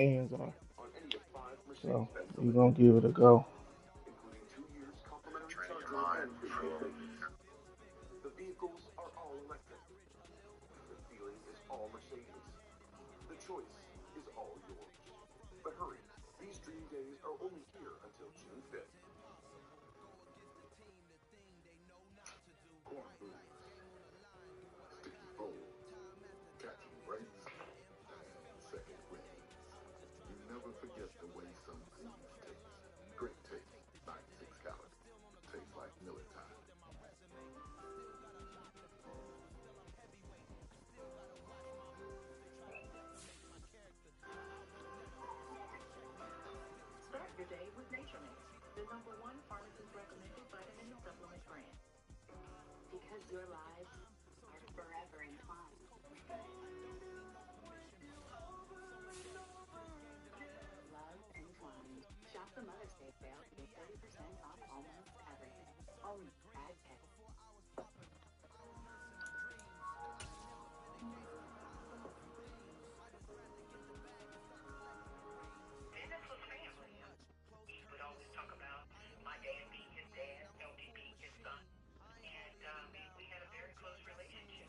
hands are. So we're gonna give it a go. Train your mind. Start your day with Nature Mix, the #1 pharmacist recommended vitamin supplement brand. Because your lives are forever entwined. Love entwined. Shop the Mother's Day sale to get 30% off almost everything. Only at Pet. Dennis was family. He would always talk about my dad being his dad, LD being his son. And we had a very close relationship.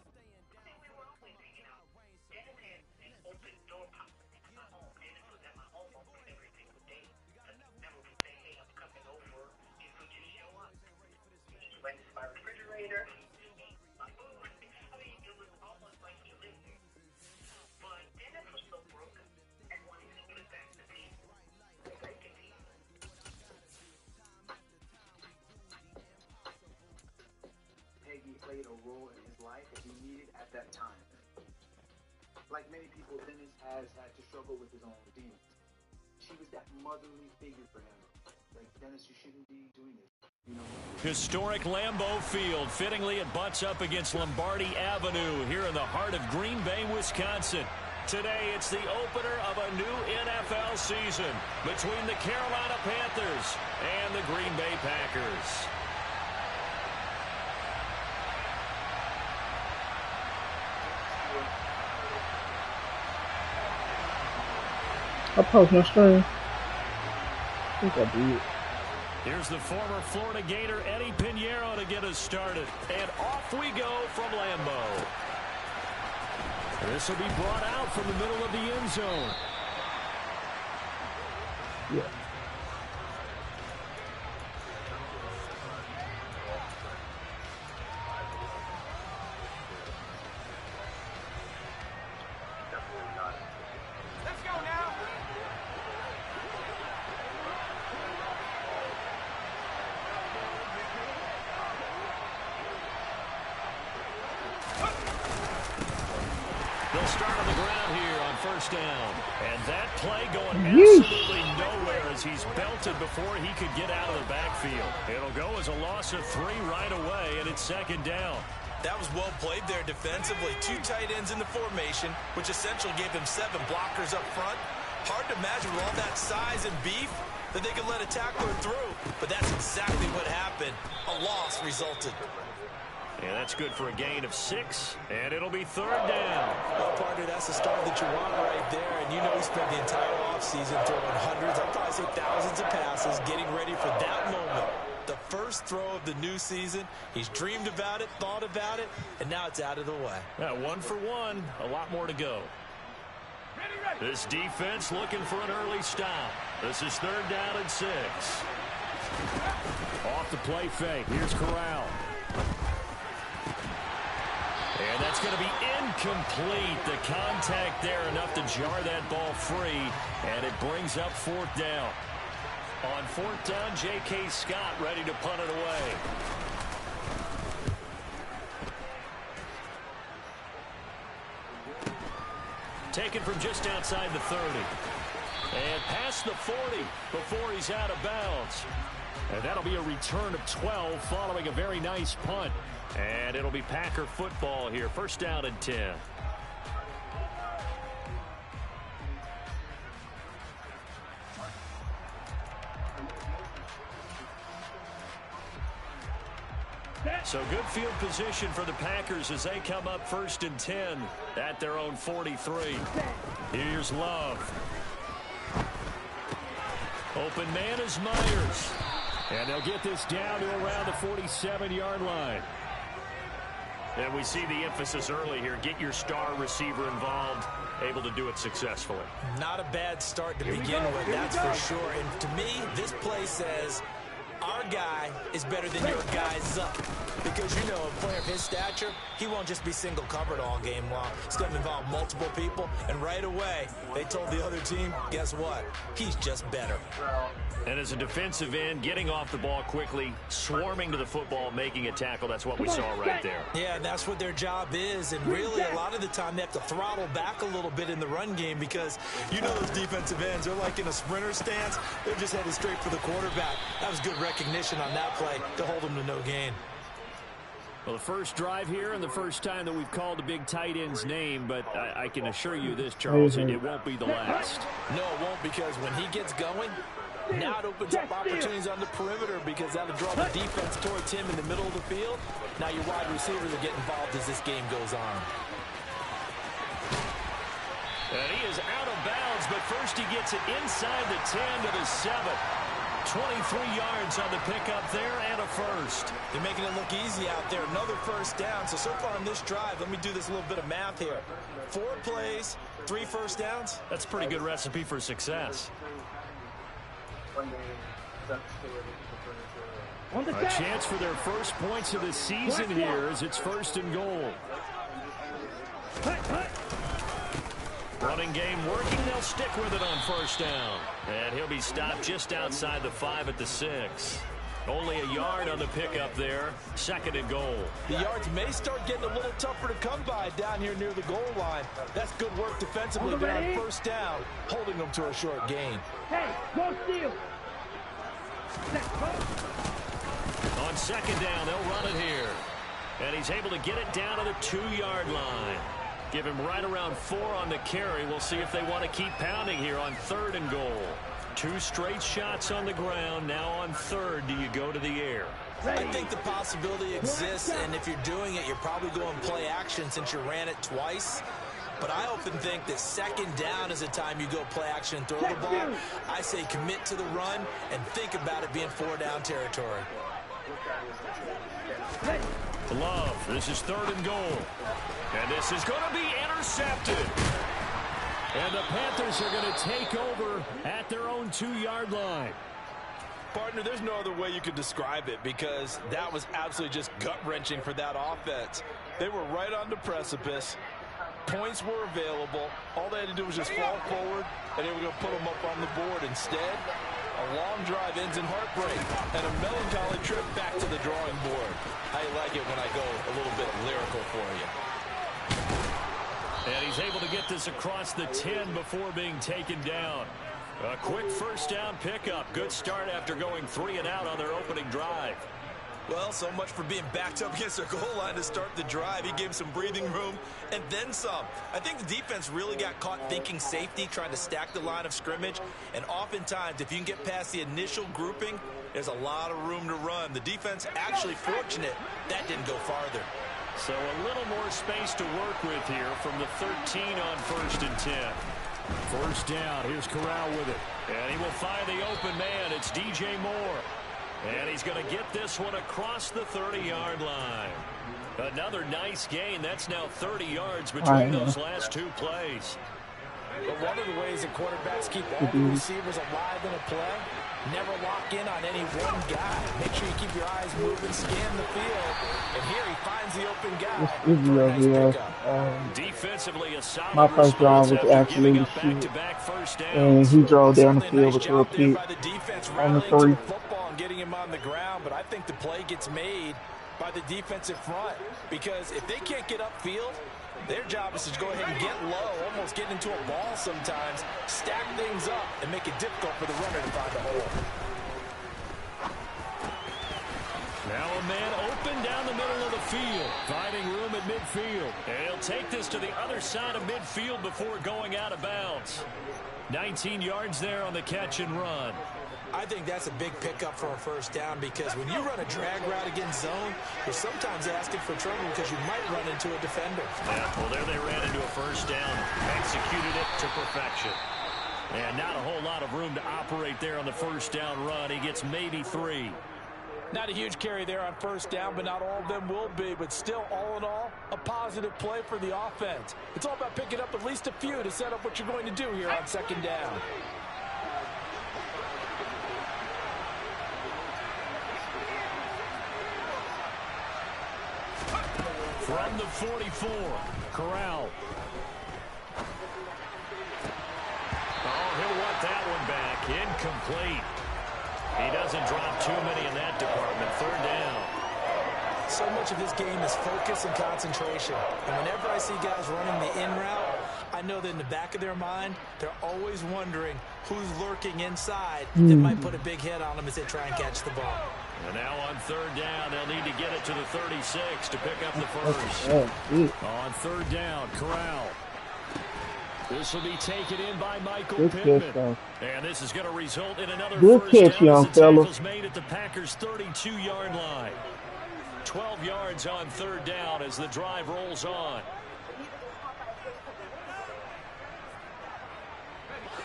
I mean, we were always hanging out. Dennis had an open door policy at my home. Dennis was at my home almost every single day. I never would say, hey, I'm coming over. He would just show up. He went to my refrigerator. He ate my food. I mean, it was almost like he lived there. But Dennis was so broken and wanting to put back the people. Breaking people. Peggy played a role in his life that he needed at that time. Like many people, Dennis has had to struggle with his own demons. She was that motherly figure for him. Like, Dennis, you shouldn't be doing this. You know? Historic Lambeau Field. Fittingly, it butts up against Lombardi Avenue here in the heart of Green Bay, Wisconsin. Today, it's the opener of a new NFL season between the Carolina Panthers and the Green Bay Packers. I post my screen. I think I did. Here's the former Florida Gator Eddie Pinheiro to get us started. And off we go from Lambeau. This will be brought out from the middle of the end zone. Yeah. Let's go now. They'll start on the ground here on first down. And that play going absolutely nowhere as he's belted before he could get out of the backfield. It'll go as a loss of 3 right away, and it's second down. That was well played there defensively. 2 tight ends in the formation, which essentially gave them 7 blockers up front. Hard to imagine with all that size and beef that they could let a tackler through. But that's exactly what happened. A loss resulted. And that's good for a gain of 6, and it'll be third down. Well, partner, that's the start that you want right there. And you know he spent the entire offseason throwing hundreds, I'd probably say thousands of passes, getting ready for that moment. The first throw of the new season. He's dreamed about it, thought about it, and now it's out of the way. Yeah, 1 for 1. A lot more to go. This defense looking for an early stop. This is third down and 6. Off the play fake. Here's Corral. And that's going to be incomplete. The contact there enough to jar that ball free, and it brings up fourth down. On fourth down, J.K. Scott ready to punt it away. Taken from just outside the 30. And past the 40 before he's out of bounds. And that'll be a return of 12 following a very nice punt. And it'll be Packer football here. First down and 10. So good field position for the Packers as they come up first and 10 at their own 43. Here's Love. Open man is Myers. And they'll get this down to around the 47-yard line. And we see the emphasis early here. Get your star receiver involved. Able to do it successfully. Not a bad start to begin with, that's for sure. And to me, this play says our guy is better than your guy's up. Because, you know, a player of his stature, he won't just be single covered all game long. It's going to involve multiple people. And right away, they told the other team, guess what? He's just better. And as a defensive end, getting off the ball quickly, swarming to the football, making a tackle, that's what we saw right there. Yeah, and that's what their job is. And really, a lot of the time, they have to throttle back a little bit in the run game because, you know, those defensive ends, they're like in a sprinter stance. They're just headed straight for the quarterback. That was good recognition on that play to hold them to no gain. Well, the first drive here and the first time that we've called the big tight end's name, but I can assure you this, Charles, it won't be the last. No, it won't, because when he gets going, now it opens up opportunities on the perimeter because that'll draw the defense towards him in the middle of the field. Now your wide receivers will get involved as this game goes on. And he is out of bounds, but first he gets it inside the 10 to the 7. 23 yards on the pickup there and a first. They're making it look easy out there. Another first down. So far on this drive, let me do this little bit of math here. 4 plays, 3 first downs. That's a pretty good recipe for success. A chance for their first points of the season here as it's 1st and goal. Running game working. They'll stick with it on 1st down. And he'll be stopped just outside the 5 at the 6. Only a yard on the pickup there. 2nd and goal. The yards may start getting a little tougher to come by down here near the goal line. That's good work defensively there on 1st down, holding them to a short gain. Hey, go steal. On 2nd down, they'll run it here. And he's able to get it down to the 2-yard line. Give him right around 4 on the carry. We'll see if they want to keep pounding here on 3rd and goal. 2 straight shots on the ground. Now on 3rd, do you go to the air? I think the possibility exists, and if you're doing it, you're probably going play action since you ran it twice. But I often think that 2nd down is a time you go play action and throw the ball. I say commit to the run and think about it being 4-down territory. Love, this is 3rd and goal. And this is going to be intercepted. And the Panthers are going to take over at their own 2-yard line. Partner, there's no other way you could describe it because that was absolutely just gut-wrenching for that offense. They were right on the precipice. Points were available. All they had to do was just fall forward, and they were going to put them up on the board. Instead, a long drive ends in heartbreak and a melancholy trip back to the drawing board. I like it when I go a little bit lyrical for you. And he's able to get this across the 10 before being taken down. A quick 1st down pickup. Good start after going 3 and out on their opening drive. Well, so much for being backed up against their goal line to start the drive. He gave him some breathing room and then some. I think the defense really got caught thinking safety, trying to stack the line of scrimmage. And oftentimes, if you can get past the initial grouping, there's a lot of room to run. The defense actually fortunate that didn't go farther. So a little more space to work with here from the 13 on 1st and 10. 1st down. Here's Corral with it. And he will find the open man. It's DJ Moore. And he's going to get this one across the 30-yard line. Another nice gain. That's now 30 yards between those last 2 plays. But one of the ways that quarterbacks keep all the receivers alive in a play, never lock in on any one guy. Make sure you keep your eyes moving, scan the field. And here he finds the open guy. It's easy over here. Defensively, a solid My first drive was absolutely shit. And he drove down the field with a kick on the 3. Football and getting him on the ground, but I think the play gets made by the defensive front because if they can't get upfield, their job is to go ahead and get low, almost get into a ball sometimes, stack things up, and make it difficult for the runner to find a hole. Now a man open down the middle of the field, finding room at midfield. And he'll take this to the other side of midfield before going out of bounds. 19 yards there on the catch and run. I think that's a big pickup for a 1st down because when you run a drag route against zone, you're sometimes asking for trouble because you might run into a defender. Yeah, well, there they ran into a 1st down. Executed it to perfection. And not a whole lot of room to operate there on the first down run. He gets maybe 3. Not a huge carry there on first down, but not all of them will be. But still, all in all, a positive play for the offense. It's all about picking up at least a few to set up what you're going to do here on second down. From the 44, Corral. Oh, he'll want that one back. Incomplete. He doesn't drop too many in that department. Third down. So much of this game is focus and concentration. And whenever I see guys running the in route, I know that in the back of their mind, they're always wondering who's lurking inside that might put a big hit on them as they try and catch the ball. And now on third down, they'll need to get it to the 36 to pick up the first. On third down, Corral. This will be taken in by Michael Pittman. And this is going to result in another first down as the tackle's made at the Packers' 32-yard line. 12 yards on third down as the drive rolls on.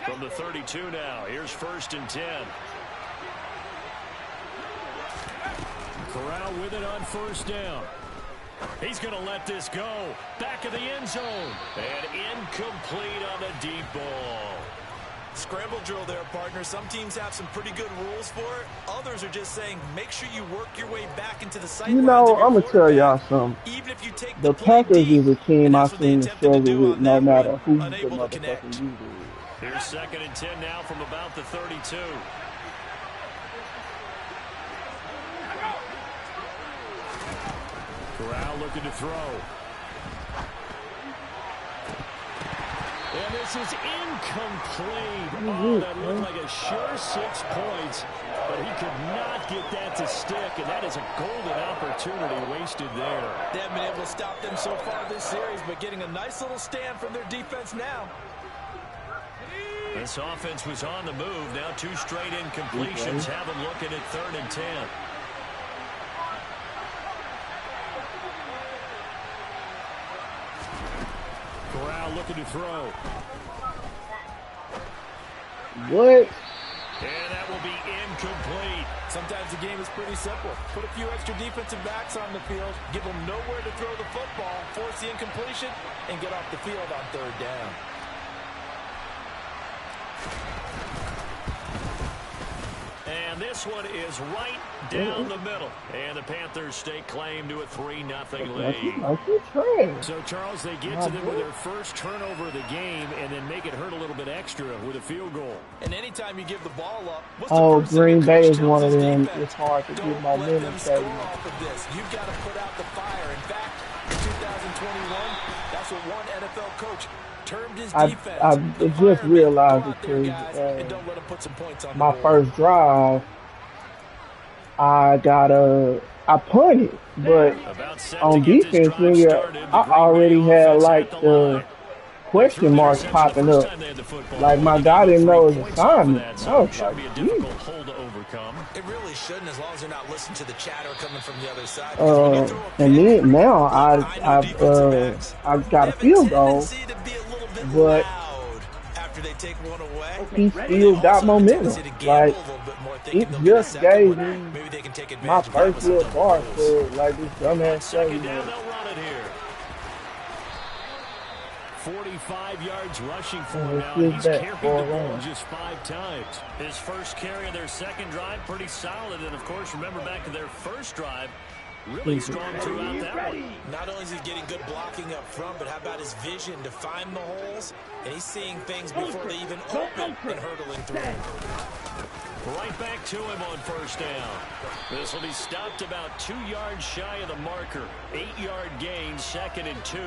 From the 32 now, here's 1st and 10. Corral with it on first down. He's going to let this go. Back of the end zone. And incomplete on the deep ball. Scramble drill there, partner. Some teams have some pretty good rules for it. Others are just saying, make sure you work your way back into the sight. You know, I'm going to tell y'all something. Even if you take the Packers is a team I've seen struggle with no matter who the motherfucking user is. Here's 2nd and 10 now from about the 32. Corral looking to throw. And this is incomplete. Oh, that looked like a sure 6 points, but he could not get that to stick, and that is a golden opportunity wasted there. They haven't been able to stop them so far this series, but getting a nice little stand from their defense now. This offense was on the move. Now 2 straight incompletions have them looking at 3rd and 10. Corral looking to throw. What? And that will be incomplete. Sometimes the game is pretty simple. Put a few extra defensive backs on the field, give them nowhere to throw the football, force the incompletion, and get off the field on third down. And this one is right down the middle. And the Panthers stake claim to a 3-0 lead. So, Charles, they get to them with their first turnover of the game and then make it hurt a little bit extra with a field goal. And anytime you give the ball up, Green Bay is one of them. It's hard to get momentum. You've got to put out the fire. In fact, in 2021, that's what one NFL coach termed his defense. I just realized it too. My first drive, I punted, but on defense, nigga, I already had like the question marks popping up. Like my guy didn't know his assignment. I was like, it really shouldn't, as long as they're not listening to the chatter coming from the other side. And then now I've got a field goal, but he still got momentum. Like, it just gave me my first little bar for like this dumbass thing. 45 yards rushing for him now. He's carried the ball just 5 times. His first carry of their second drive, pretty solid. And, of course, remember back to their first drive, really strong throughout that one. Not only is he getting good blocking up front, but how about his vision to find the holes? And he's seeing things before they even open and hurdling through. Right back to him on first down. This will be stopped about 2 yards shy of the marker. 8-yard gain, 2nd and 2.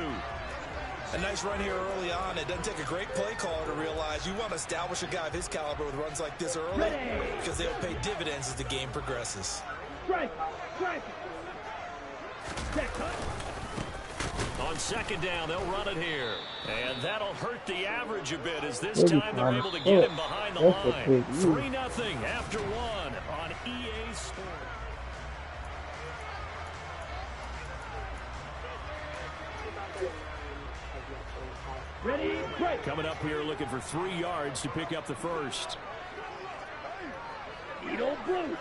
A nice run here early on. It doesn't take a great play caller to realize you want to establish a guy of his caliber with runs like this early because they'll pay dividends as the game progresses. On second down, they'll run it here. And that'll hurt the average a bit as this time they're able to get him behind the line. 3-0 after 1 on EA Sports. Ready, break. Coming up here looking for 3 yards to pick up the first. Edo blue.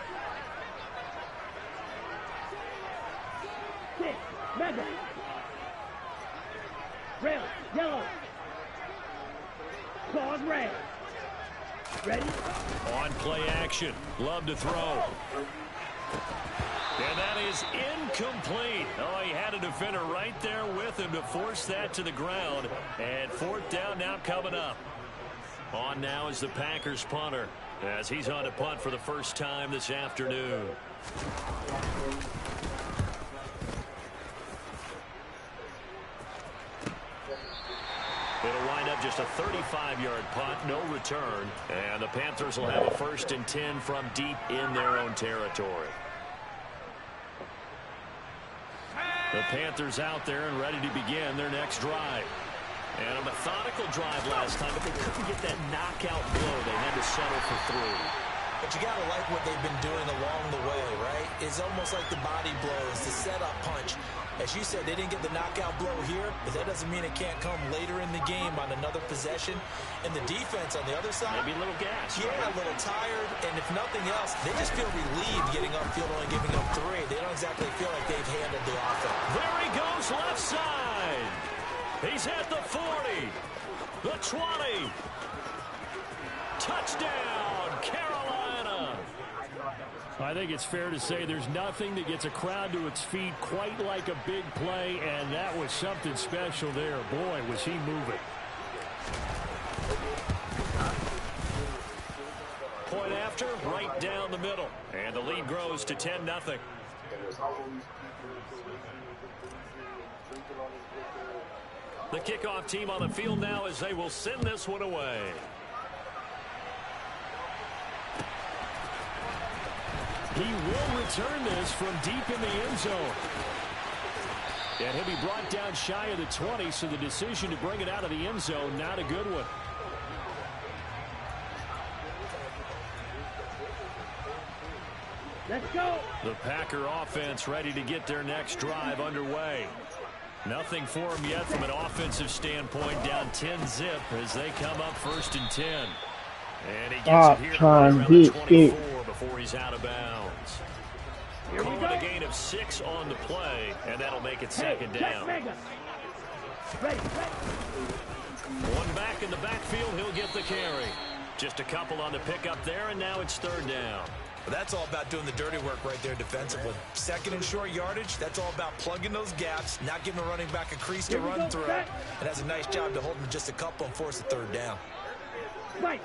6, mega. Red, yellow. Claws red. Ready? On play action. Love to throw. And that is incomplete. Oh, he had a defender right there with him to force that to the ground. And 4th down now coming up. On now is the Packers punter, as he's on to punt for the first time this afternoon. It'll wind up just a 35-yard punt, no return. And the Panthers will have a 1st and 10 from deep in their own territory. The Panthers out there and ready to begin their next drive. And a methodical drive last time, but they couldn't get that knockout blow. They had to settle for 3. But you got to like what they've been doing along the way, right? It's almost like the body blows, the setup punch. As you said, they didn't get the knockout blow here, but that doesn't mean it can't come later in the game on another possession. And the defense on the other side, maybe a little gas. Yeah, a little tired. And if nothing else, they just feel relieved getting upfield, only giving up 3. They don't exactly feel like they've handled the offense. There he goes, left side. He's at the 40, the 20. Touchdown, Carolina. I think it's fair to say there's nothing that gets a crowd to its feet quite like a big play, and that was something special there. Boy, was he moving. Point after, right down the middle. And the lead grows to 10-0. The kickoff team on the field now as they will send this one away. He will return this from deep in the end zone. And he'll be brought down shy of the 20, so the decision to bring it out of the end zone, not a good one. Let's go. The Packer offense ready to get their next drive underway. Nothing for him yet from an offensive standpoint, down 10-zip as they come up 1st and 10. And he gets it here around the 24 before he's out of bounds. Calling a gain of 6 on the play, and that'll make it 2nd down. One back in the backfield, he'll get the carry. Just a couple on the pickup there, and now it's 3rd down. Well, that's all about doing the dirty work right there defensively. 2nd and short yardage, that's all about plugging those gaps, not giving a running back a crease to run through. And that's a nice job to hold him just a couple and force a 3rd down. White.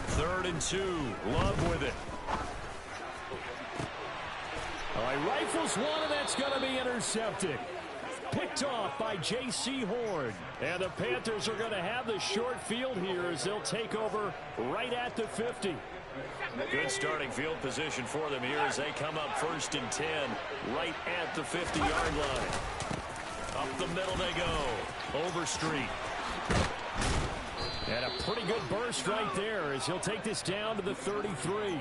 3rd and 2. Love with it. All right, rifles one, and that's going to be intercepted. Picked off by J.C. Horn. And the Panthers are going to have the short field here as they'll take over right at the 50. Good starting field position for them here as they come up 1st and 10 right at the 50-yard line. Up the middle they go. Overstreet. And a pretty good burst right there as he'll take this down to the 33.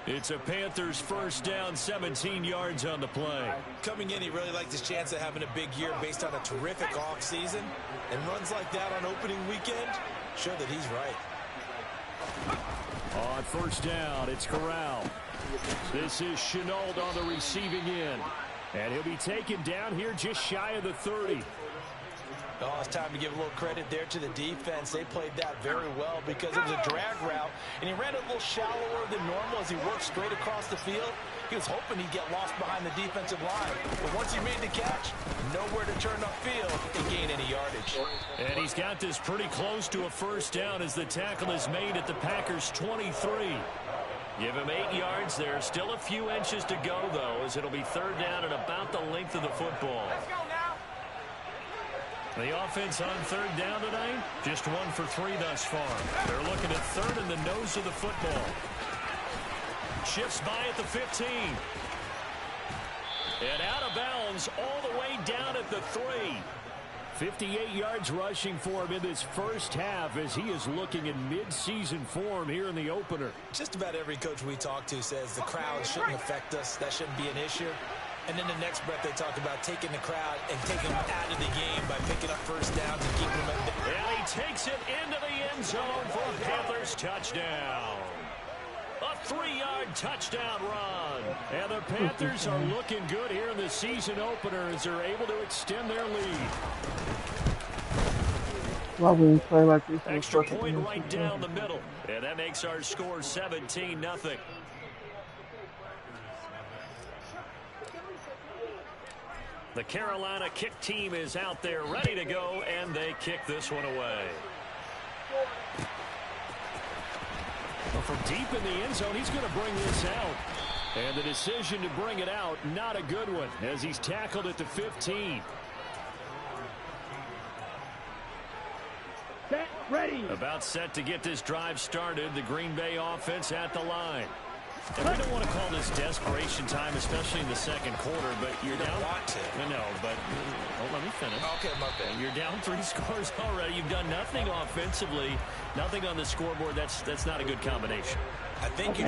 It's a Panthers 1st down, 17 yards on the play. Coming in, he really liked his chance of having a big year based on a terrific offseason. And runs like that on opening weekend show that he's right. On 1st down, it's Corral. This is Chenault on the receiving end. And he'll be taken down here just shy of the 30. Oh, it's time to give a little credit there to the defense. They played that very well because it was a drag route, and he ran a little shallower than normal as he worked straight across the field. He was hoping he'd get lost behind the defensive line. But once he made the catch, nowhere to turn upfield and gain any yardage. And he's got this pretty close to a 1st down as the tackle is made at the Packers' 23. Give him 8 yards there. Still a few inches to go, though, as it'll be 3rd down and about the length of the football. The offense on 3rd down tonight, just 1 for 3 thus far. They're looking at 3rd in the nose of the football. Shifts by at the 15. And out of bounds all the way down at the 3. 58 yards rushing for him in this first half as he is looking in mid-season form here in the opener. Just about every coach we talk to says the crowd shouldn't affect us. That shouldn't be an issue. And then the next breath they talk about taking the crowd and taking them out of the game by picking up first downs and keeping them at the... And he takes it into the end zone for a Panthers touchdown. A 3-yard touchdown run. And the Panthers are looking good here in the season opener as they're able to extend their lead. Why would we play like this? Extra point right down the middle. And that makes our score 17-0. The Carolina kick team is out there ready to go, and they kick this one away. Well, from deep in the end zone, he's going to bring this out. And the decision to bring it out, not a good one, as he's tackled at the 15. Set, ready. About set to get this drive started. The Green Bay offense at the line. And we don't want to call this desperation time, especially in the second quarter, but you're down. No, but let me finish. Okay, my bad. You're down 3 scores already. You've done nothing offensively, nothing on the scoreboard. That's not a good combination. I think you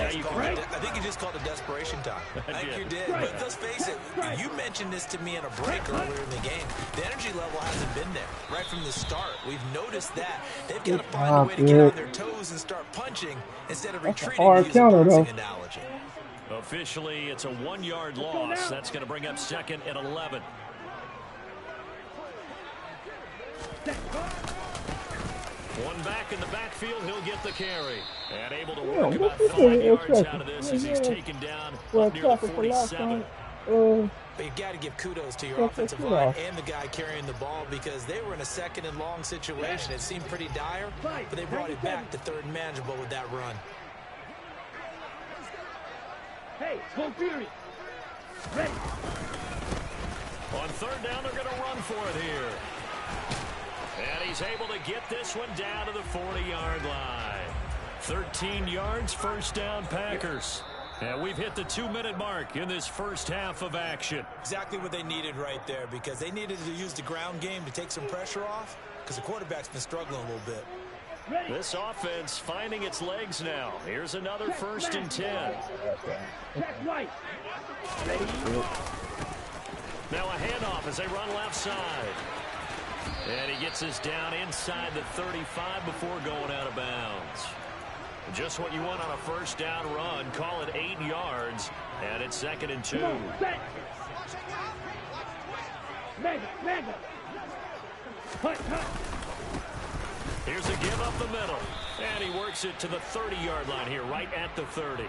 just called it desperation time. I think you did. But let's face it, you mentioned this to me in a break earlier in the game. The energy level hasn't been there right from the start. We've noticed that. They've got to find a way to get on their toes and start punching instead of retreating, to use a boxing analogy. Officially, it's a 1-yard loss. That's going to bring up 2nd and 11. One back in the backfield, he'll get the carry. And able to work about 5 yards out of this as he's taken down up near the 47. But you got to give kudos to your offensive line and the guy carrying the ball because they were in a 2nd and long situation. It seemed pretty dire, but they brought it back to 3rd and manageable with that run. Hey, full fury. Ready. On 3rd down, they're going to run for it here. And he's able to get this one down to the 40-yard line. 13 yards, 1st down, Packers. And we've hit the 2-minute mark in this first half of action. Exactly what they needed right there because they needed to use the ground game to take some pressure off because the quarterback's been struggling a little bit. Ready. This offense finding its legs now. Here's another 1st and 10. Check right. Ready. Now a handoff as they run left side. And he gets us down inside the 35 before going out of bounds. Just what you want on a 1st down run. Call it 8 yards. And it's 2nd and 2. Mega. Hut. Here's a give up the middle. And he works it to the 30-yard line here, right at the 30.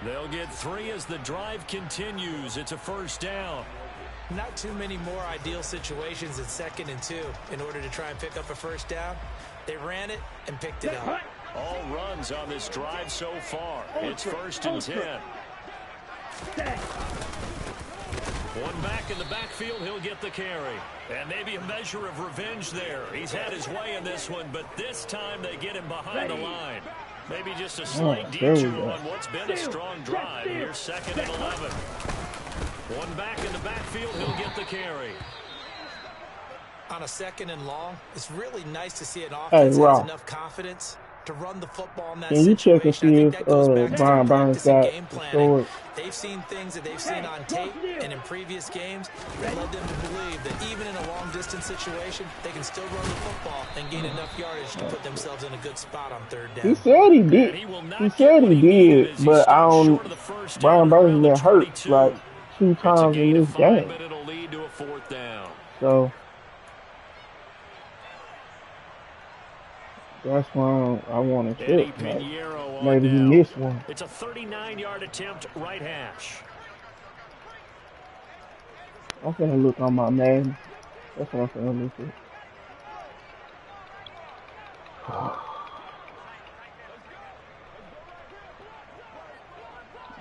They'll get 3 as the drive continues. It's a 1st down. Not too many more ideal situations at 2nd and 2 in order to try and pick up a 1st down. They ran it and picked it up. All runs on this drive so far. It's 1st and 10. One back in the backfield, he'll get the carry. And maybe a measure of revenge there. He's had his way in this one, but this time they get him behind the line. Maybe just a slight detour on what's been a strong drive. Here's 2nd and 11. One back in the backfield, he'll get the carry. On a 2nd and long, it's really nice to see an offense that has enough confidence to run the football in that situation. Can you check and see if Brian Burns got restored? They've seen things that they've seen on tape and in previous games that led them to believe that even in a long-distance situation, they can still run the football and gain enough yardage to put themselves in a good spot on 3rd down. He said he did. He said he did, but I don't. Brian Burns been hurt like 2 times in this game. So that's why I want to check. Maybe he missed one. It's a 39-yard attempt, right hash. I'm finna look on my Madden. That's what I'm finna look at.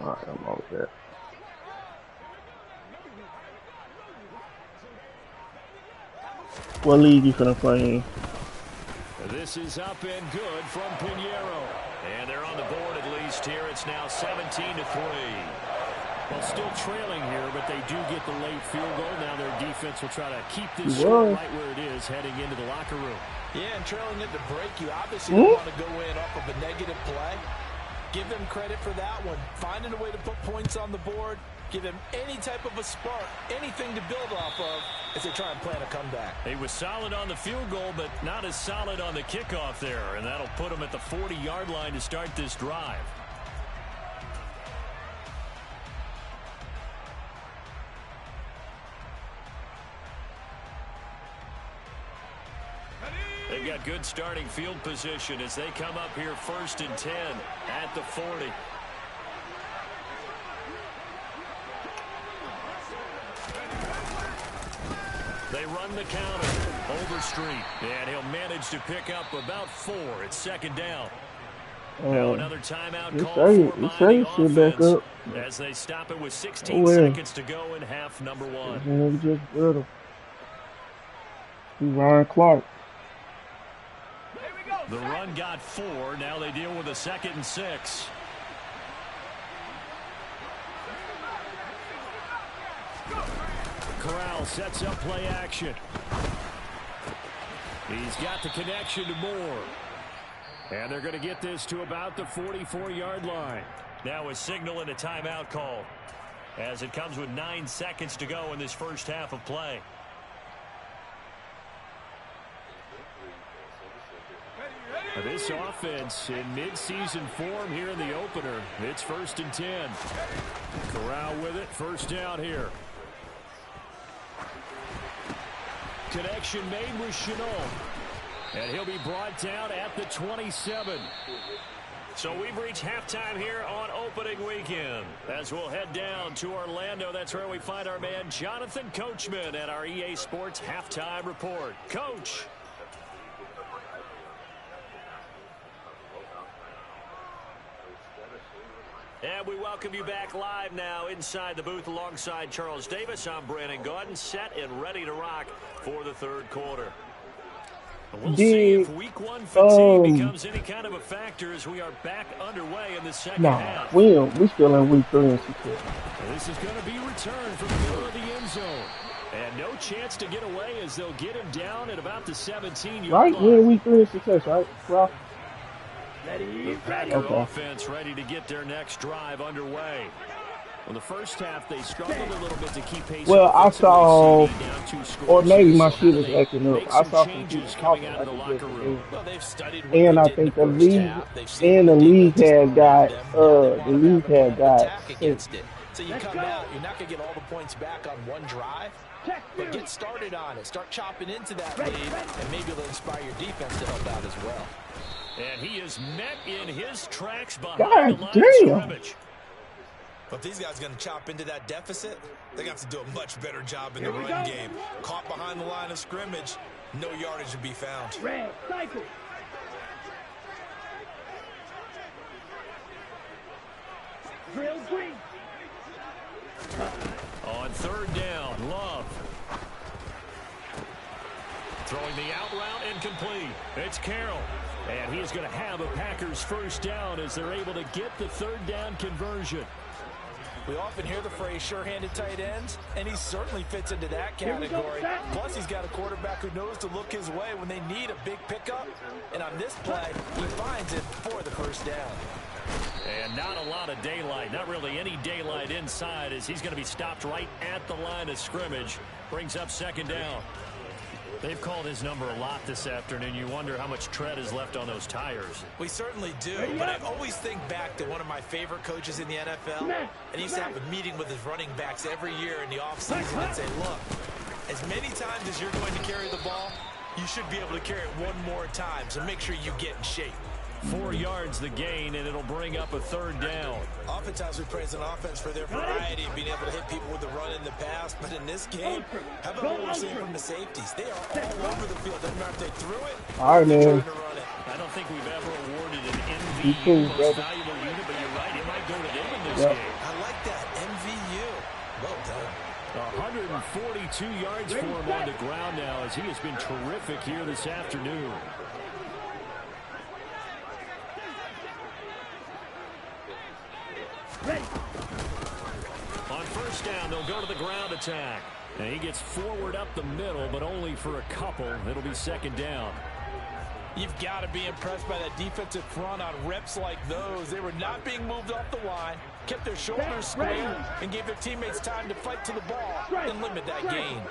Alright, I'm over there. What league you finna play in? This is up and good from Pinheiro. And they're on the board at least here. It's now 17-3. Well, still trailing here, but they do get the late field goal. Now their defense will try to keep this score right where it is heading into the locker room. Yeah, and trailing it to break, you obviously don't want to go in off of a negative play. Give them credit for that one. Finding a way to put points on the board Give him any type of a spark, anything to build off of as they try and plan a comeback. He was solid on the field goal, but not as solid on the kickoff there, and that'll put him at the 40-yard line to start this drive. They've got good starting field position as they come up here 1st and 10 at the 40. They run the counter. Overstreet. And he'll manage to pick up about 4. It's 2nd down. Now another timeout call for the offense as they stop it with 16 seconds to go in half number 1. Just brittle. Ryan Clark. The run got 4. Now they deal with a 2nd and 6. Corral sets up play action. He's got the connection to Moore. And they're going to get this to about the 44-yard line. Now a signal and a timeout call as it comes with 9 seconds to go in this first half of play. This offense in mid-season form here in the opener. It's 1st and 10. Corral with it. 1st down here. Connection made with Chenault. And he'll be brought down at the 27. So we've reached halftime here on opening weekend. As we'll head down to Orlando, that's where we find our man Jonathan Coachman at our EA Sports Halftime Report. Coach. And we welcome you back live now inside the booth alongside Charles Davis. I'm Brandon Gaudin, set and ready to rock for the 3rd quarter. We'll see if week 1 fatigue becomes any kind of a factor as we are back underway in the second half. We still in week 3 and 6. This is going to be returned from the middle of the end zone. And no chance to get away as they'll get him down at about the 17-yard line. Right? We're in week 3 and 6, right? Well, the Packer offense ready to get their next drive underway. In the first half, they struggled a little bit to keep pace. Well, I saw, or maybe my shit is acting up. I saw some people talking out of the locker room. Well, they've studied and I think the league had got against it. So you come out, you're not going to get all the points back on one drive, but get started on it. Start chopping into that lead, and maybe it'll inspire your defense to help out as well. And he is met in his tracks behind the line of scrimmage. But if these guys are going to chop into that deficit, they're going to have to do a much better job in the run game. Caught behind the line of scrimmage, no yardage to be found. Red, cycle. Drill green. On 3rd down, Love. Throwing the out route incomplete. It's Carroll. And he's going to have a Packers 1st down as they're able to get the 3rd down conversion. We often hear the phrase sure-handed tight ends, and he certainly fits into that category. Plus, he's got a quarterback who knows to look his way when they need a big pickup. And on this play, he finds it for the 1st down. And not a lot of daylight, not really any daylight inside as he's going to be stopped right at the line of scrimmage. Brings up 2nd down. They've called his number a lot this afternoon. You wonder how much tread is left on those tires. We certainly do, but I always think back to one of my favorite coaches in the NFL, and he used to have a meeting with his running backs every year in the offseason and say, look, as many times as you're going to carry the ball, you should be able to carry it one more time, so make sure you get in shape. 4 yards the gain, and it'll bring up a 3rd down. Oftentimes we praise an offense for their variety of being able to hit people with the run in the pass, but in this game, how about what we're seeing from the safeties? They are all over the field. Doesn't matter if they threw it, all right, man. I don't think we've ever awarded an MVP most valuable unit, but you're right, it might go to them in this game. I like that, MVU. Well done. 142 yards for him on the ground now as he has been terrific here this afternoon. Ready. On 1st down, they'll go to the ground attack. And he gets forward up the middle, but only for a couple. It'll be 2nd down. You've got to be impressed by that defensive front on reps like those. They were not being moved off the line, kept their shoulders square, and gave their teammates time to fight to the ball and limit that gain.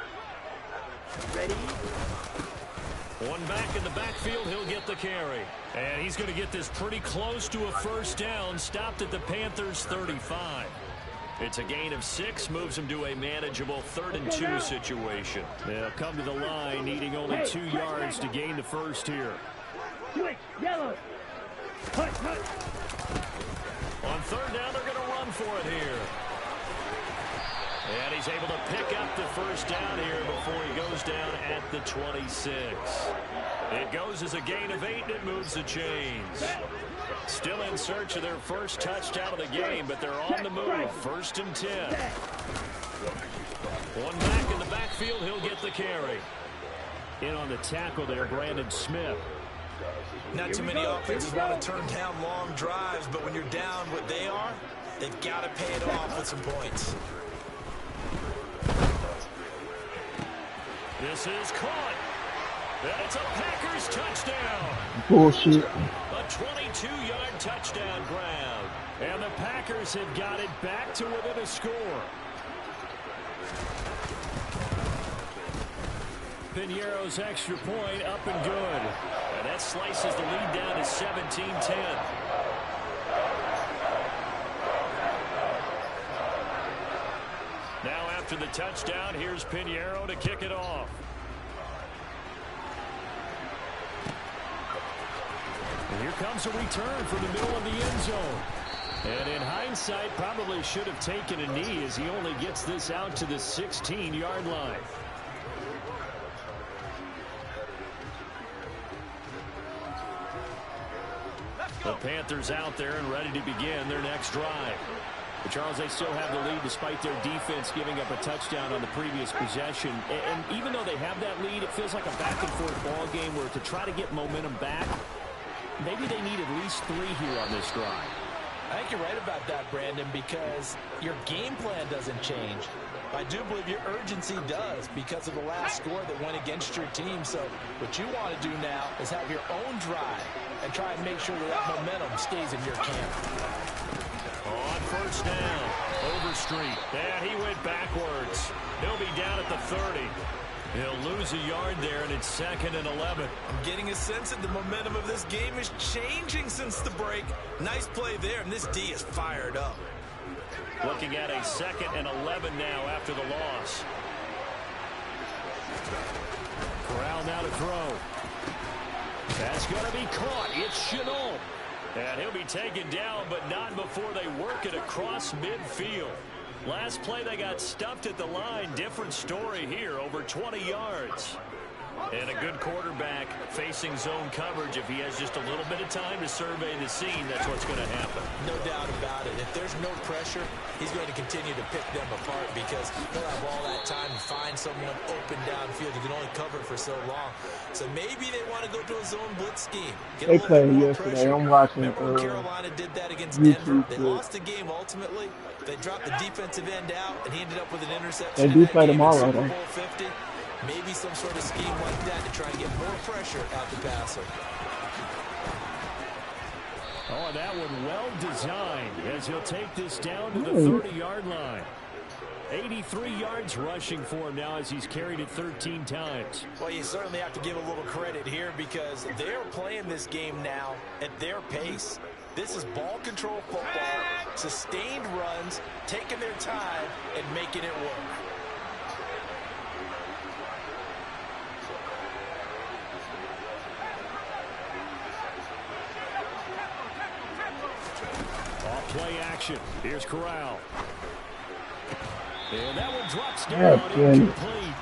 Ready? One back in the backfield, he'll get the carry. And he's going to get this pretty close to a first down, stopped at the Panthers' 35. It's a gain of 6, moves him to a manageable 3rd and 2 situation. They'll come to the line, needing only 2 yards to gain the first here. Switch, yellow. Hut. On 3rd down, they're going to run for it here. And he's able to pick up the first down here before he goes down at the 26. It goes as a gain of 8, and it moves the chains. Still in search of their first touchdown of the game, but they're on the move. 1st and 10. One back in the backfield, he'll get the carry. In on the tackle there, Brandon Smith. Not too many offenses want to turn down long drives, but when you're down what they are, they've got to pay it off with some points. This is caught. And it's a Packers touchdown. Bullshit. A 22-yard touchdown grab. And the Packers have got it back to within a score. Piñeiro's extra point up and good. And that slices the lead down to 17-10. Now after the touchdown, here's Piñeiro to kick it off. And here comes a return from the middle of the end zone. And in hindsight, probably should have taken a knee as he only gets this out to the 16-yard line. The Panthers out there and ready to begin their next drive. But Charles, they still have the lead despite their defense giving up a touchdown on the previous possession. And even though they have that lead, it feels like a back-and-forth ball game where to try to get momentum back, maybe they need at least 3 here on this drive. I think you're right about that, Brandon, because your game plan doesn't change. I do believe your urgency does because of the last score that went against your team. So what you want to do now is have your own drive and try and make sure that momentum stays in your camp. On 1st down, Overstreet. And he went backwards. He'll be down at the 30. He'll lose a yard there, and it's 2nd and 11. I'm getting a sense that the momentum of this game is changing since the break. Nice play there, and this D is fired up. Looking at a 2nd and 11 now after the loss. Corral now to throw. That's going to be caught. It's Chenault. And he'll be taken down, but not before they work it across midfield. Last play, they got stuffed at the line. Different story here, over 20 yards. And a good quarterback facing zone coverage. If he has just a little bit of time to survey the scene, that's what's going to happen. No doubt about it. If there's no pressure, he's going to continue to pick them apart because he'll have all that time to find someone open downfield. You can only cover for so long. So maybe they want to go to a zone blitz scheme. They played yesterday. I'm watching. Remember Carolina did that against Denver? They lost the game ultimately. They dropped the defensive end out, and he ended up with an interception. They do play tomorrow, though. Maybe some sort of scheme like that to try and get more pressure at the passer. Oh, that one well designed as he'll take this down to the 30-yard line. 83 yards rushing for him now as he's carried it 13 times. Well, you certainly have to give a little credit here because they're playing this game now at their pace. This is ball control football, sustained runs, taking their time, and making it work. Play action. Here's Corral. And that one drops down. Incomplete.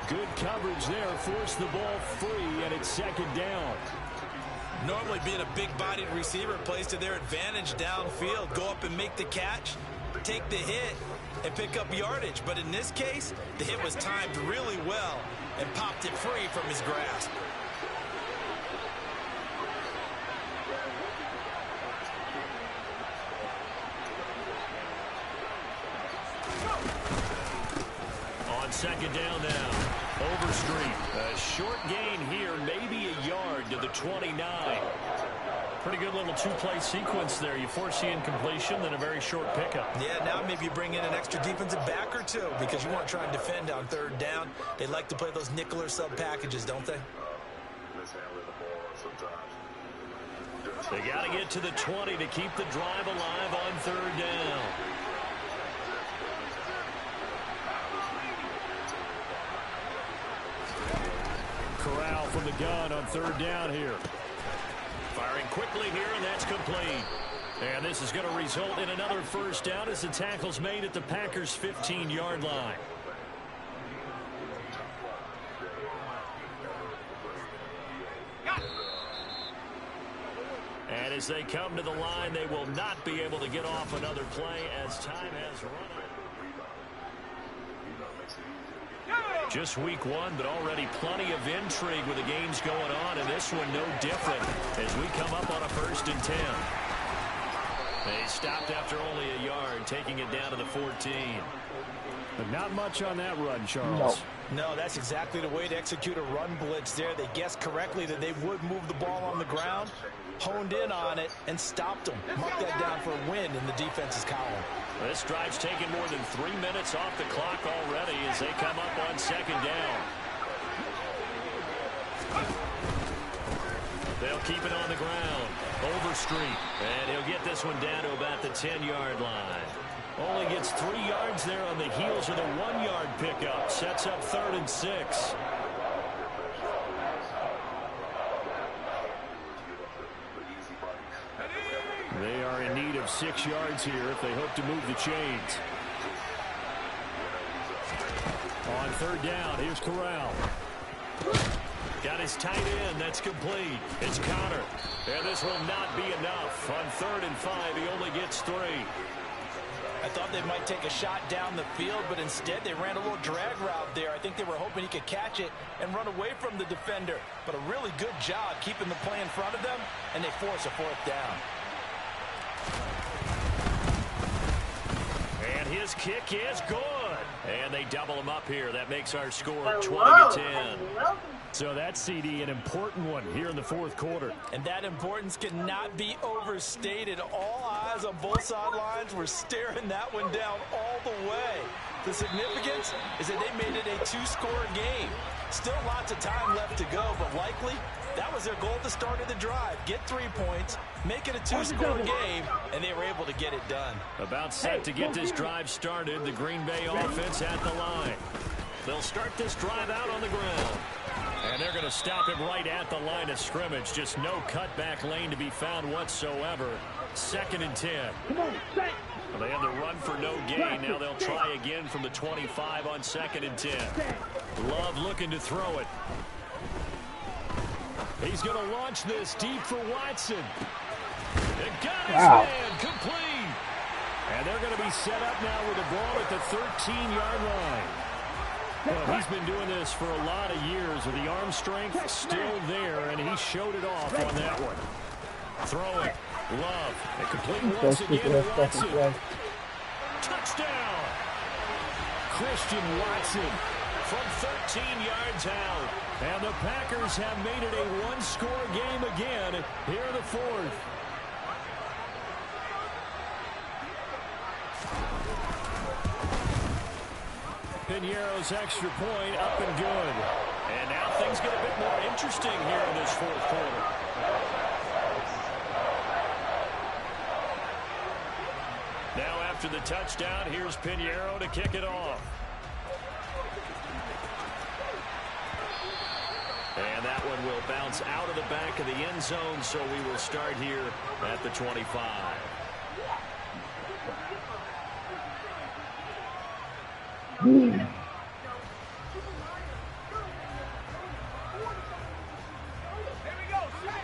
Good coverage there. Forced the ball free, and it's 2nd down. Normally being a big-bodied receiver plays to their advantage downfield. Go up and make the catch, take the hit, and pick up yardage. But in this case, the hit was timed really well and popped it free from his grasp. On 2nd down now. Overstreet, a short gain here, maybe a yard to the 29. Pretty good little two-play sequence there. You force the incompletion, then a very short pickup. Yeah, now maybe you bring in an extra defensive back or two because you want to try and defend on third down. They like to play those nickel or sub packages, don't they? They got to get to the 20 to keep the drive alive on third down. Corral from the gun on third down here. Firing quickly here, and that's complete. And this is going to result in another first down as the tackle's made at the Packers' 15-yard line. And as they come to the line, they will not be able to get off another play as time has run out. Just week one, but already plenty of intrigue with the games going on, and this one no different as we come up on a 1st and 10. They stopped after only a yard, taking it down to the 14. But not much on that run, Charles. No, that's exactly the way to execute a run blitz there. They guessed correctly that they would move the ball on the ground, honed in on it, and stopped them. Marked that down for a win in the defense's column. This drive's taken more than 3 minutes off the clock already as they come up on 2nd down. They'll keep it on the ground. Overstreet, and he'll get this one down to about the 10-yard line. Only gets 3 yards there on the heels of the 1-yard pickup. Sets up 3rd and 6. They are in need of 6 yards here if they hope to move the chains. On 3rd down, here's Corral. Got his tight end. That's complete. It's Connor. And this will not be enough. On 3rd and 5, he only gets 3. I thought they might take a shot down the field, but instead they ran a little drag route there. I think they were hoping he could catch it and run away from the defender. But a really good job keeping the play in front of them, and they force a 4th down. And his kick is good. And they double him up here. That makes our score 20-10. So that's, CD, an important one here in the 4th quarter. And that importance cannot be overstated. All eyes on both sidelines were staring that one down all the way. The significance is that they made it a 2-score game. Still lots of time left to go, but likely that was their goal at the start of the drive. Get 3 points, make it a 2-score game, and they were able to get it done. About set to get this drive started, the Green Bay offense at the line. They'll start this drive out on the ground. And they're going to stop him right at the line of scrimmage. Just no cutback lane to be found whatsoever. 2nd and 10. Well, they had the run for no gain. Now they'll try again from the 25 on 2nd and 10. Love looking to throw it. He's going to launch this deep for Watson. And got his man complete. And they're going to be set up now with the ball at the 13-yard line. Well, he's been doing this for a lot of years with the arm strength still there, and he showed it off on that one. Throwing. Love. A complete once again to Watson. Touchdown. Christian Watson from 13 yards out. And the Packers have made it a 1-score game again here in the 4th. Piñeiro's extra point up and good. And now things get a bit more interesting here in this 4th quarter. Now after the touchdown, here's Piñeiro to kick it off. And that one will bounce out of the back of the end zone, so we will start here at the 25.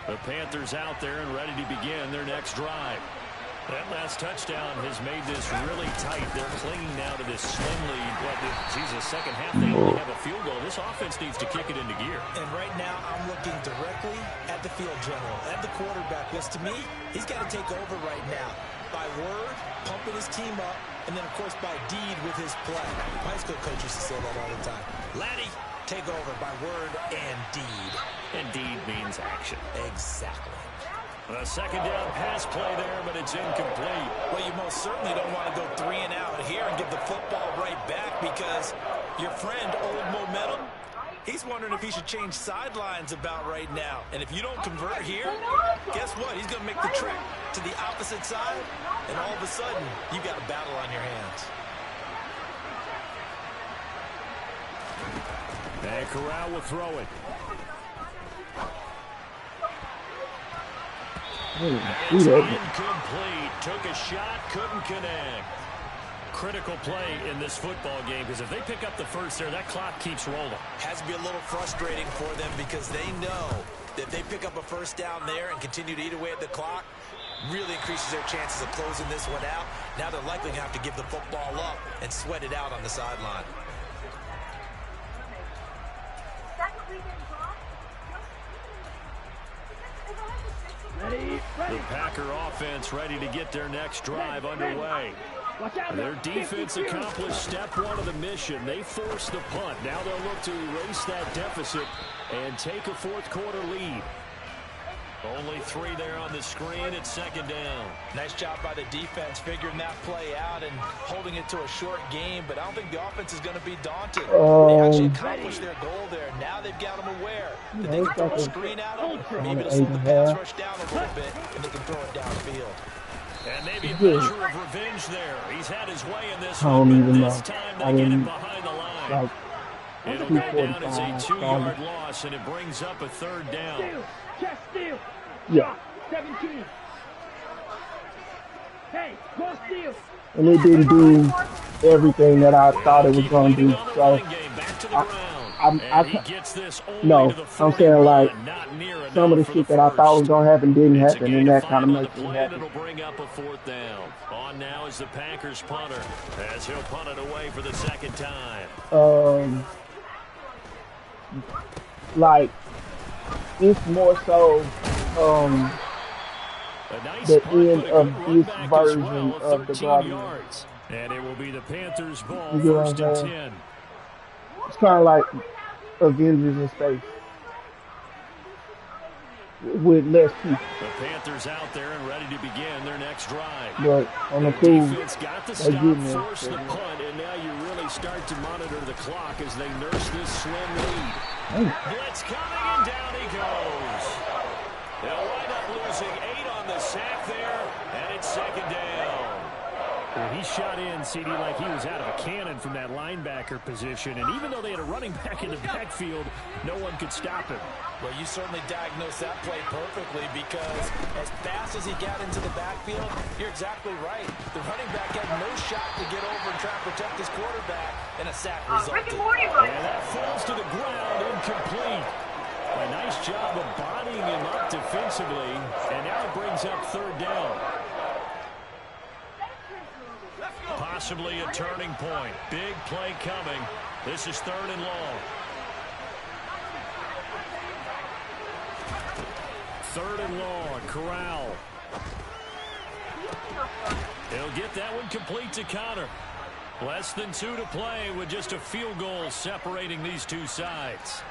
The Panthers out there and ready to begin their next drive. That last touchdown has made this really tight. They're clinging now to this slim lead. Well, the second half they only have a field goal. This offense needs to kick it into gear. And right now I'm looking directly at the field general, at the quarterback, because to me, he's got to take over right now. By word, pumping his team up, and then, of course, by deed with his play. My high school coach used to say that all the time. Laddie Take over by word and deed. And deed means action. Exactly. A second down pass play there, but it's incomplete. Well, you most certainly don't want to go 3 and out here and give the football right back because your friend, Old Momentum, he's wondering if he should change sidelines about right now. And if you don't convert here, guess what? He's going to make the trek to the opposite side, and all of a sudden, you've got a battle on your hands. And Corral will throw it. It's incomplete. Took a shot, couldn't connect. Critical play in this football game because if they pick up the first there, that clock keeps rolling. Has to be a little frustrating for them because they know that if they pick up a first down there and continue to eat away at the clock, really increases their chances of closing this one out. Now they're likely going to have to give the football up and sweat it out on the sideline. The Packer offense ready to get their next drive underway. Their defense accomplished step 1 of the mission. They forced the punt. Now they'll look to erase that deficit and take a fourth quarter lead. Only 3 there on the screen. It's second down. Nice job by the defense figuring that play out and holding it to a short game, but I don't think the offense is going to be daunted. They actually accomplished their goal there. Now they've got them aware that they can throw a screen at them, maybe to slow the pass rush down a little bit, and they can throw it downfield. And maybe a measure of revenge there. He's had his way in this one, but this time they get it behind the line. It'll go down as a 2-yard loss, and it brings up a third down. Yeah. 17. Hey, go steal. And it didn't do everything that I thought it was going to do. So, I'm saying like some of the shit that I thought was going to happen didn't happen, and that kind of makes me happy. It'll bring up a fourth down. On now is the Packers punter as he'll punt it away for the second time. Like, it's more so the end of this version of the Guardian. And it will be the Panthers' ball, first and 10. It's kind of like Avengers in space with less people. The Panthers out there and ready to begin their next drive. But on the cool, defense got to stop, force the punt, and now you really start to monitor the clock as they nurse this slim lead. Blitz coming, and down he goes. They'll wind up losing 8 on the sack there, and it's second down. Well, he shot in, CD, like he was out of a cannon from that linebacker position. And even though they had a running back in the backfield, no one could stop him. Well, you certainly diagnosed that play perfectly because as fast as he got into the backfield, you're exactly right. The running back had no shot to get over and try and protect his quarterback, and a sack resulted. And that falls to the ground, incomplete. A nice job of bodying him up defensively, and now it brings up third down. Possibly a turning point. Big play coming. This is third and long. Third and long. Corral. He'll get that one complete to Connor. Less than 2 to play with just a field goal separating these two sides.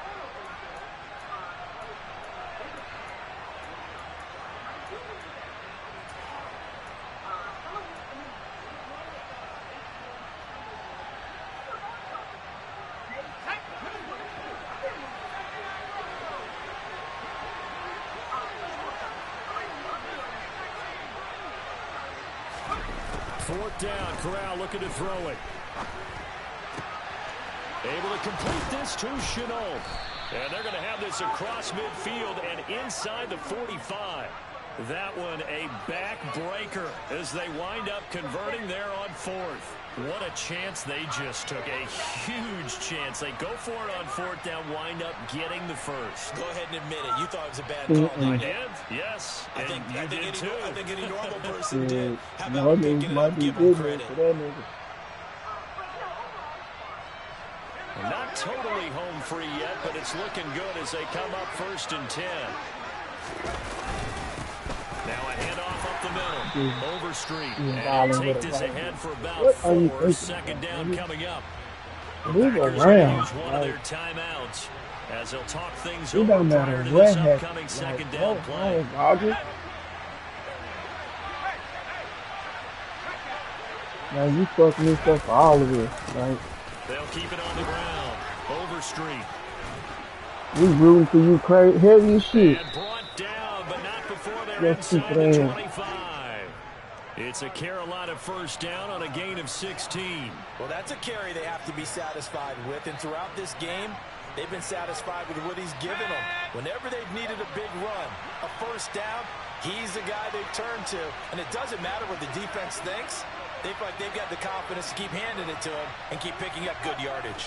Fourth down, Corral looking to throw it. Able to complete this to Chenault. And they're going to have this across midfield and inside the 45. That one a backbreaker as they wind up converting there on fourth. What a chance they just took. A huge chance. They go for it on fourth down, wind up getting the first. Go ahead and admit it. You thought it was a bad call. I did? Yes. I think any normal person Yeah. did. How No, about picking it up, give him credit? for that nigga. Not totally home free yet, but it's looking good as they come up first and 10. Now a handoff up the middle. Overstreet. And he'll take this ahead for about 4. Second down coming up. The Move Packers are going to around. use one of their Like, timeouts as they'll talk things it over don't matter prior to what this happens. upcoming second Like, down what's play. wrong, Rodgers? Now you fucking this up for all of this. Like, They'll keep it on the ground. Overstreet. we rooting for you, crazy heavy as shit. And brought down, but not before they're Your inside stupid the ass. 25. It's a Carolina first down on a gain of 16. Well, that's a carry they have to be satisfied with. And throughout this game, they've been satisfied with what he's given them. Whenever they've needed a big run, a first down, he's the guy they've turned to. And it doesn't matter what the defense thinks. They feel like they've got the confidence to keep handing it to him and keep picking up good yardage.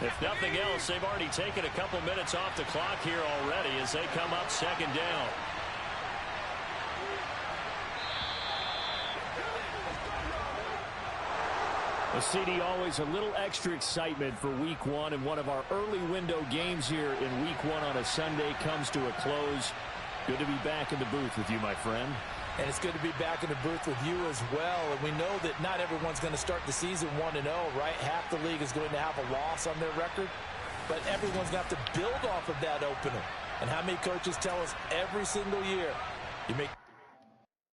If nothing else, they've already taken a couple minutes off the clock here already as they come up second down. A CD, always a little extra excitement for week one, and one of our early window games here in week one on a Sunday comes to a close. Good to be back in the booth with you, my friend. And it's good to be back in the booth with you as well. And we know that not everyone's going to start the season 1-0, right? Half the league is going to have a loss on their record. But everyone's going to have to build off of that opener. And how many coaches tell us every single year, you make